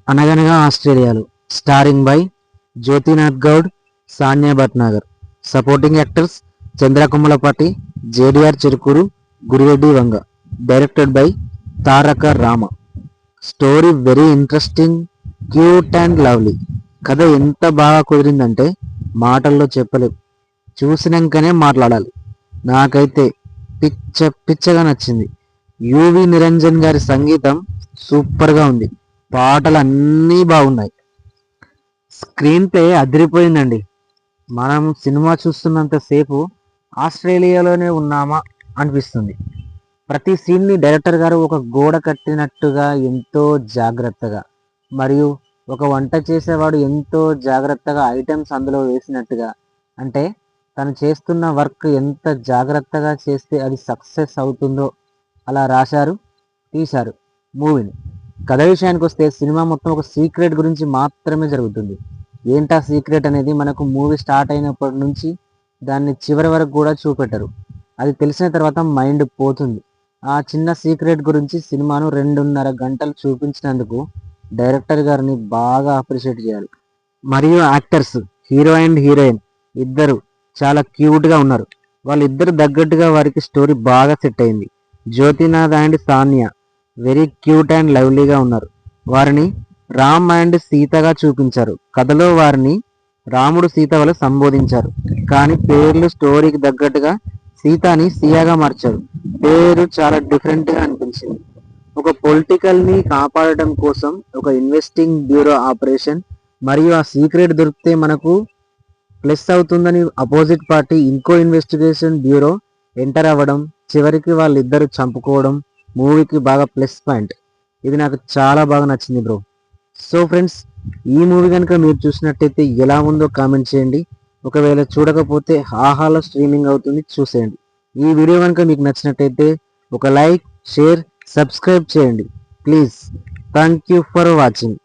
అనగనగా ఆస్ట్రేలియాలో starring by Jyothinath Goud, Sanya Bhatnagar. Supporting actors Chandra Kummalapati, JDR Cherukuru, Gurireddy Vanga. Directed by Taraka Rama. Story very interesting, cute and lovely. కథ ఎంత బాగా కుదిరిందంటే మాటల్లో చెప్పలేం, చూసినాకనే మాట్లాడాలి. నాకైతే పిచ్చగా నచ్చింది. యువి నిరంజన్ గారి సంగీతం సూపర్గా ఉంది, పాటలు అన్నీ బాగున్నాయి, స్క్రీన్ ప్లే అదిరిపోయిందండి. మనం సినిమా చూస్తున్నంతసేపు ఆస్ట్రేలియాలోనే ఉన్నామా అనిపిస్తుంది. ప్రతి సీన్ని డైరెక్టర్ గారు ఒక గోడ కట్టినట్టుగా ఎంతో జాగ్రత్తగా, మరియు ఒక వంట చేసేవాడు ఎంతో జాగ్రత్తగా ఐటమ్స్ అందులో వేసినట్టుగా, అంటే తను చేస్తున్న వర్క్ ఎంత జాగ్రత్తగా చేస్తే అది సక్సెస్ అవుతుందో అలా రాశారు, తీశారు మూవీని. కథ విషయానికి వస్తే సినిమా మొత్తం ఒక సీక్రెట్ గురించి మాత్రమే జరుగుతుంది. ఏంటా సీక్రెట్ అనేది మనకు మూవీ స్టార్ట్ అయినప్పటి నుంచి దాన్ని చివరి వరకు కూడా చూపెట్టరు. అది తెలిసిన తర్వాత మైండ్ పోతుంది. ఆ చిన్న సీక్రెట్ గురించి సినిమాను 2.5 గంటలు చూపించినందుకు డైరెక్టర్ గారిని బాగా అప్రిషియేట్ చేయాలి. మరియు యాక్టర్స్ హీరో అండ్ హీరోయిన్ ఇద్దరు చాలా క్యూట్గా ఉన్నారు. వాళ్ళిద్దరు తగ్గట్టుగా వారికి స్టోరీ బాగా సెట్ అయింది. Jyothinath and Sanya very cute and లవ్లీగా ఉన్నారు. వారిని రామ్ అండ్ సీతగా చూపించారు. కథలో వారిని రాముడు సీత వల్ల సంబోధించారు, కానీ పేర్లు స్టోరీకి తగ్గట్టుగా సీతాని సియాగా మార్చారు. పేరు చాలా డిఫరెంట్గా అనిపించింది. ఒక పొలిటికల్ని కాపాడటం కోసం ఒక ఇన్వెస్టింగ్ బ్యూరో ఆపరేషన్, మరియు ఆ సీక్రెట్ దొరికితే మనకు ప్లస్ అవుతుందని అపోజిట్ పార్టీ ఇంకో ఇన్వెస్టిగేషన్ బ్యూరో ఎంటర్ అవ్వడం, చివరికి వాళ్ళిద్దరు చంపుకోవడం మూవీకి బాగా ప్లస్ పాయింట్. ఇది నాకు చాలా బాగా నచ్చింది బ్రో. సో ఫ్రెండ్స్, ఈ మూవీ కనుక మీరు చూసినట్టయితే ఎలా ఉందో కామెంట్ చేయండి. ఒకవేళ చూడకపోతే ఆహాలో స్ట్రీమింగ్ అవుతుంది, చూసేయండి. ఈ వీడియో కనుక మీకు నచ్చినట్టయితే ఒక లైక్, షేర్, సబ్స్క్రైబ్ చేయండి please. Thank you for watching.